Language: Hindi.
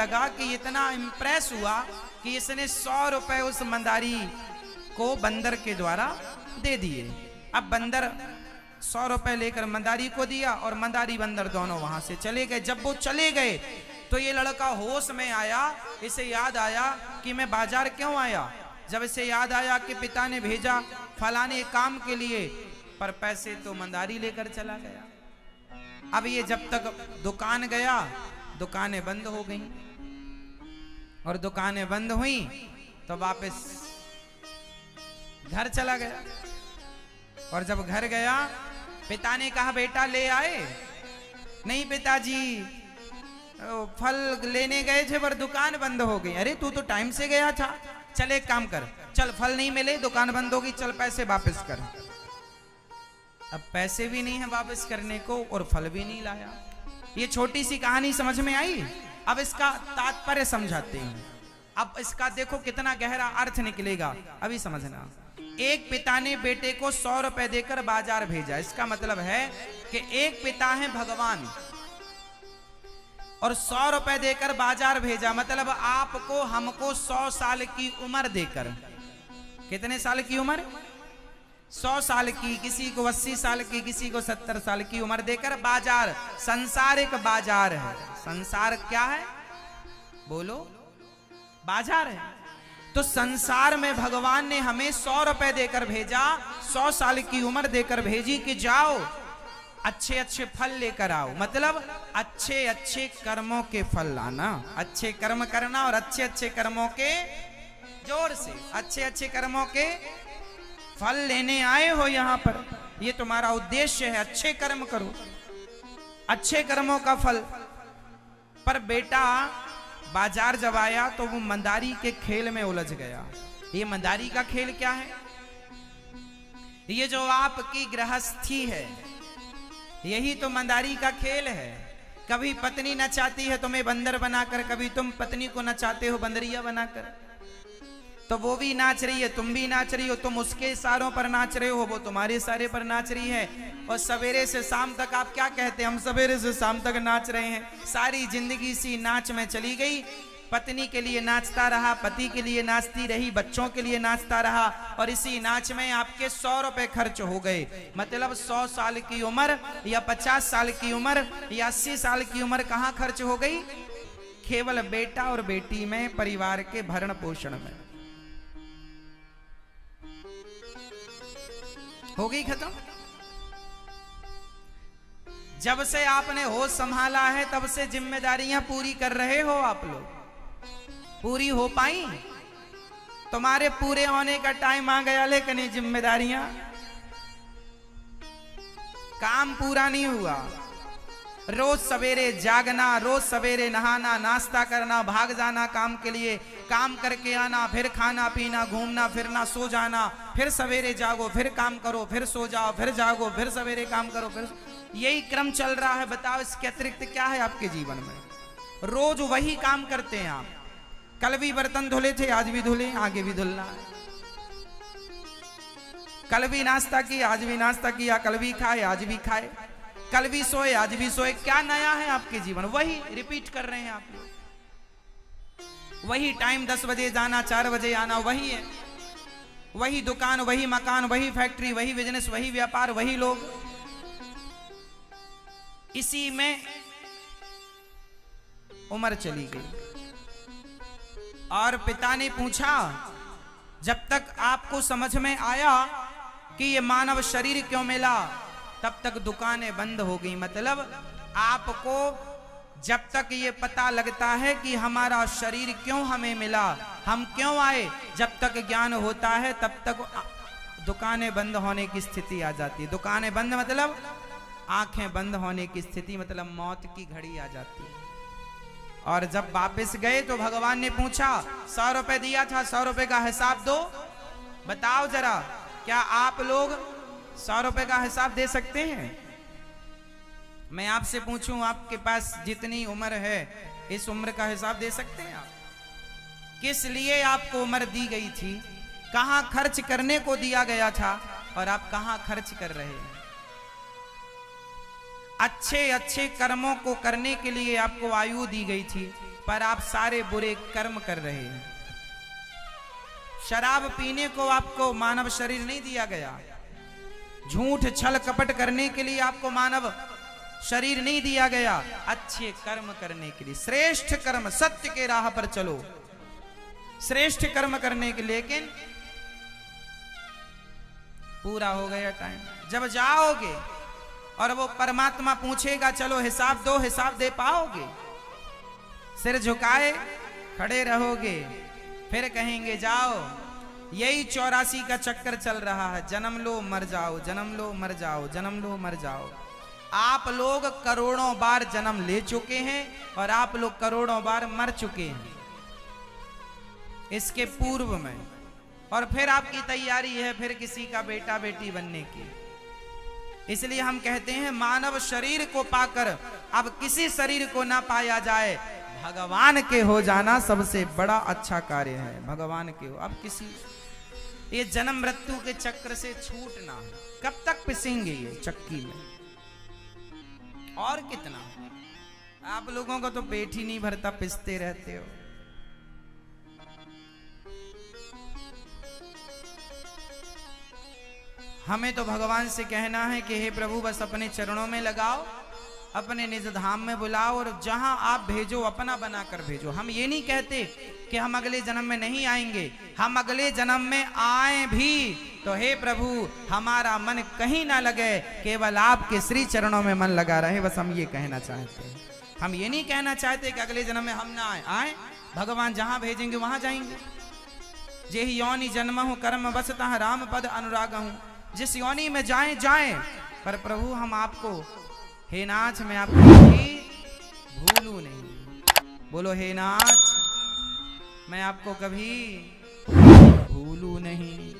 लगा कि इतना इम्प्रेस हुआ कि इसने 100 रुपए उस मंदारी को बंदर के द्वारा दे दिए। अब बंदर 100 रुपए लेकर मंदारी को दिया और मंदारी बंदर दोनों वहां से चले गए। जब वो चले गए तो ये लड़का होश में आया, इसे याद आया कि मैं बाजार क्यों आया। जब इसे याद आया कि पिता ने भेजा फलाने काम के लिए, पर पैसे तो मंदारी लेकर चला गया। अब ये जब तक दुकान गया, दुकानें बंद हो गई, और दुकानें बंद हुई तो वापस घर चला गया। और जब घर गया, पिता ने कहा बेटा ले आए? नहीं पिताजी, फल लेने गए थे पर दुकान बंद हो गई। अरे तू तो टाइम से गया था, चल एक काम कर, चल फल नहीं मिले, दुकान बंद होगी, चल पैसे वापस कर। अब पैसे भी नहीं है वापस करने को और फल भी नहीं लाया। ये छोटी सी कहानी समझ में आई? अब इसका तात्पर्य समझाते हैं। अब इसका देखो कितना गहरा अर्थ निकलेगा, अभी समझना। एक पिता ने बेटे को 100 रुपए देकर बाजार भेजा। इसका मतलब है कि एक पिता है भगवान और 100 रुपए देकर बाजार भेजा, मतलब आपको हमको 100 साल की उम्र देकर। कितने साल की उम्र? 100 साल की, किसी को 80 साल की, किसी को 70 साल की उम्र देकर बाजार, संसार एक बाजार है। संसार क्या है? बोलो, बाजार है। तो संसार में भगवान ने हमें 100 रुपए देकर भेजा, 100 साल की उम्र देकर भेजी कि जाओ अच्छे अच्छे फल लेकर आओ, मतलब अच्छे अच्छे कर्मों के फल लाना, अच्छे कर्म करना और अच्छे अच्छे कर्मों के जोर से अच्छे अच्छे कर्मों के फल लेने आए हो यहाँ पर। ये तुम्हारा उद्देश्य है, अच्छे कर्म करो, अच्छे कर्मों का फल। पर बेटा बाजार जब आया तो वो मंदारी के खेल में उलझ गया। ये मंदारी का खेल क्या है? ये जो आपकी गृहस्थी है, यही तो मंदारी का खेल है। कभी पत्नी नचाती है तुम्हें बंदर बनाकर, कभी तुम पत्नी को नचाते हो बंदरिया बनाकर। तो वो भी नाच रही है, तुम भी नाच रही हो, तुम उसके इशारों पर नाच रहे हो, वो तुम्हारे इशारे पर नाच रही है। और सवेरे से शाम तक आप क्या कहते हैं? हम सवेरे से शाम तक नाच रहे हैं। सारी जिंदगी इसी नाच में चली गई। पत्नी के लिए नाचता रहा, पति के लिए नाचती रही, बच्चों के लिए नाचता रहा, और इसी नाच में आपके 100 रुपए खर्च हो गए। मतलब 100 साल की उम्र या 50 साल की उम्र या 80 साल की उम्र कहाँ खर्च हो गई? केवल बेटा और बेटी में, परिवार के भरण पोषण में हो गई खत्म। जब से आपने होश संभाला है तब से जिम्मेदारियां पूरी कर रहे हो आप लोग। पूरी हो पाई? तुम्हारे पूरे होने का टाइम आ गया, लेकिन ये जिम्मेदारियां, काम पूरा नहीं हुआ। रोज सवेरे जागना, रोज सवेरे नहाना, नाश्ता करना, भाग जाना काम के लिए, काम करके आना, फिर खाना पीना, घूमना फिरना, सो जाना, फिर सवेरे जागो, फिर काम करो, फिर सो जाओ, फिर जागो, फिर सवेरे काम करो, फिर यही क्रम चल रहा है। बताओ इसके अतिरिक्त क्या है आपके जीवन में? रोज वही काम करते हैं आप। कल भी बर्तन धुले थे, आज भी धुले, आगे भी धुलना है। कल भी नाश्ता किया, आज भी नाश्ता किया, कल भी खाए, आज भी खाए, कल भी सोए, आज भी सोए। क्या नया है आपके जीवन? वही रिपीट कर रहे हैं आप लोग। वही टाइम, 10 बजे जाना, 4 बजे आना, वही है। वही दुकान, वही मकान, वही फैक्ट्री, वही बिजनेस, वही व्यापार, वही लोग, इसी में उम्र चली गई। और पिता ने पूछा, जब तक आपको समझ में आया कि ये मानव शरीर क्यों मिला, तब तक दुकानें बंद हो गई। मतलब आपको जब तक ये पता लगता है कि हमारा शरीर क्यों हमें मिला, हम क्यों आए, जब तक ज्ञान होता है तब तक दुकानें बंद होने की स्थिति आ जाती है। दुकानें बंद मतलब आंखें बंद होने की स्थिति, मतलब मौत की घड़ी आ जाती है। और जब वापस गए तो भगवान ने पूछा, 100 रुपए दिया था, 100 रुपए का हिसाब दो। बताओ जरा, क्या आप लोग 100 रुपए का हिसाब दे सकते हैं? मैं आपसे पूछूं, आपके पास जितनी उम्र है, इस उम्र का हिसाब दे सकते हैं आप? किस लिए आपको उम्र दी गई थी? कहां खर्च करने को दिया गया था और आप कहां खर्च कर रहे हैं? अच्छे अच्छे कर्मों को करने के लिए आपको आयु दी गई थी, पर आप सारे बुरे कर्म कर रहे हैं। शराब पीने को आपको मानव शरीर नहीं दिया गया, झूठ छल कपट करने के लिए आपको मानव शरीर नहीं दिया गया, अच्छे कर्म करने के लिए, श्रेष्ठ कर्म, सत्य के राह पर चलो, श्रेष्ठ कर्म करने के। लेकिन पूरा हो गया टाइम। जब जाओगे और वो परमात्मा पूछेगा चलो हिसाब दो, हिसाब दे पाओगे? सिर झुकाए खड़े रहोगे, फिर कहेंगे जाओ, यही 84 का चक्कर चल रहा है, जन्म लो मर जाओ, जन्म लो मर जाओ, जन्म लो मर जाओ। आप लोग करोड़ों बार जन्म ले चुके हैं और आप लोग करोड़ों बार मर चुके हैं इसके पूर्व में, और फिर आपकी तैयारी है फिर किसी का बेटा बेटी बनने की। इसलिए हम कहते हैं मानव शरीर को पाकर अब किसी शरीर को ना पाया जाए, भगवान के हो जाना सबसे बड़ा अच्छा कार्य है। भगवान के हो, अब किसी ये जन्म मृत्यु के चक्र से छूटना, कब तक पिसेंगे ये चक्की में? और कितना? आप लोगों को तो पेट ही नहीं भरता, पिसते रहते हो। हमें तो भगवान से कहना है कि हे प्रभु बस अपने चरणों में लगाओ, अपने निज धाम में बुलाओ, और जहां आप भेजो अपना बनाकर भेजो। हम ये नहीं कहते कि हम अगले जन्म में नहीं आएंगे, हम अगले जन्म में आए भी तो हे प्रभु हमारा मन कहीं ना लगे, केवल आपके श्री चरणों में मन लगा रहे, बस हम ये कहना चाहते हैं। हम ये नहीं कहना चाहते कि अगले जन्म में हम ना आए, भगवान जहां भेजेंगे वहां जाएंगे। जे ही योनि जन्म हूं कर्म बसता राम पद अनुराग हूं, जिस योनि में जाएं जाएं, पर प्रभु हम आपको, हे नाथ मैं आपको कभी भूलूं नहीं। बोलो हे नाथ मैं आपको कभी भूलूं नहीं।